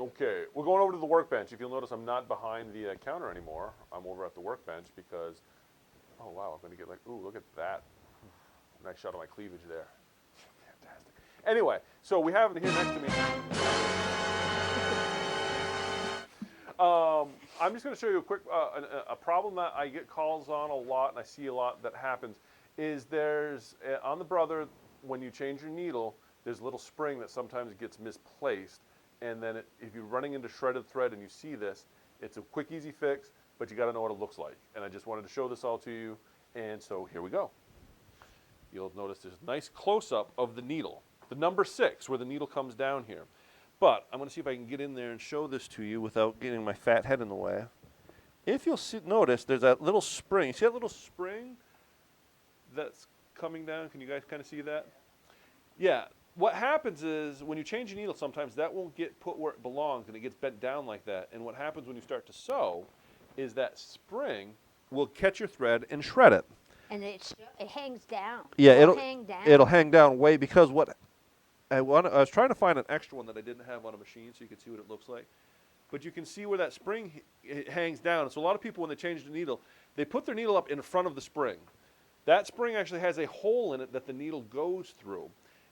Okay, we're going over to the workbench. If you'll notice, I'm not behind the counter anymore. I'm over at the workbench because, oh wow, I'm going to get like, ooh, look at that. Nice shot of my cleavage there. Fantastic. Anyway, so we have it here next to me. I'm just going to show you a quick, a problem that I get calls on a lot and I see a lot that happens is there's, on the Brother, when you change your needle, there's a little spring that sometimes gets misplaced. And then if you're running into shredded thread and you see this, it's a quick, easy fix, but you got to know what it looks like. And I just wanted to show this all to you. And so here we go. You'll notice there's a nice close-up of the needle, the number 6, where the needle comes down here. But I'm going to see if I can get in there and show this to you without getting my fat head in the way. If you'll notice, there's that little spring. See that little spring that's coming down? Can you guys kind of see that? Yeah. What happens is when you change a needle, sometimes that won't get put where it belongs and it gets bent down like that. And what happens when you start to sew is that spring will catch your thread and shred it. And it hangs down. Yeah, it'll hang down. It'll hang down way because what I was trying to find an extra one that I didn't have on a machine so you could see what it looks like. But you can see where that spring hangs down. So a lot of people, when they change the needle, they put their needle up in front of the spring. That spring actually has a hole in it that the needle goes through.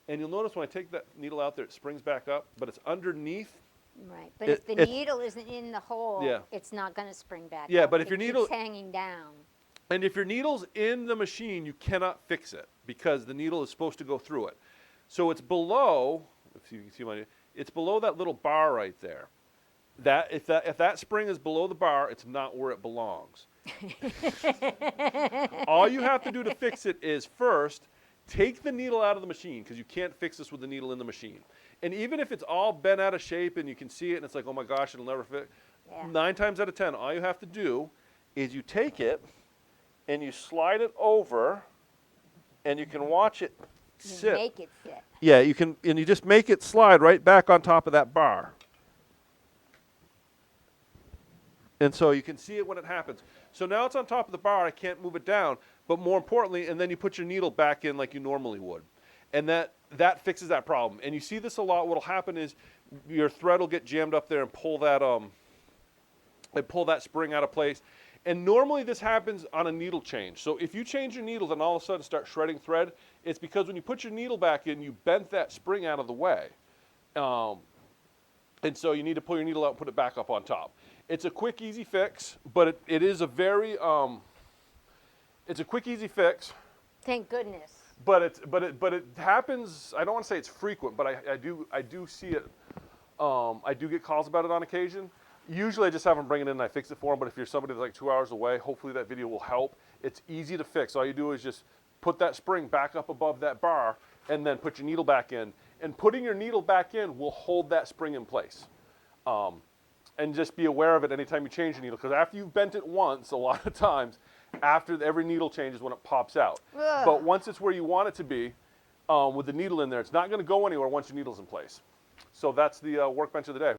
And you'll notice when I take that needle out there, it springs back up, but it's underneath. Right, but if the needle isn't in the hole, yeah. It's not going to spring back up. Yeah, but if your needle keeps hanging down. And if your needle's in the machine, you cannot fix it because the needle is supposed to go through it. So it's below, if you can see it's below that little bar right there. If that spring is below the bar, it's not where it belongs. All you have to do to fix it is first, take the needle out of the machine because you can't fix this with the needle in the machine. And even if it's all bent out of shape and you can see it and it's like, oh my gosh, it'll never fit. Yeah. 9 times out of 10, all you have to do is you take it and you slide it over and you can watch it sit. You make it fit. Yeah, you can, and you just make it slide right back on top of that bar. And so you can see it when it happens. So now it's on top of the bar, I can't move it down. But more importantly, and then you put your needle back in like you normally would. And that fixes that problem. And you see this a lot. What'll happen is your thread will get jammed up there and pull that spring out of place. And normally this happens on a needle change. So if you change your needle and all of a sudden start shredding thread, it's because when you put your needle back in, you bent that spring out of the way. And so you need to pull your needle out and put it back up on top. It's a quick, easy fix, but it is a very, it's a quick, easy fix. Thank goodness. But it happens. I don't want to say it's frequent, but I do see it. I do get calls about it on occasion. Usually I just have them bring it in and I fix it for them. But if you're somebody that's like 2 hours away, hopefully that video will help. It's easy to fix. All you do is just put that spring back up above that bar and then put your needle back in. And putting your needle back in will hold that spring in place. And just be aware of it anytime you change your needle, because after you've bent it once, a lot of times, after every needle change is when it pops out. Ugh. But once it's where you want it to be, with the needle in there, it's not going to go anywhere once your needle's in place. So that's the workbench of the day.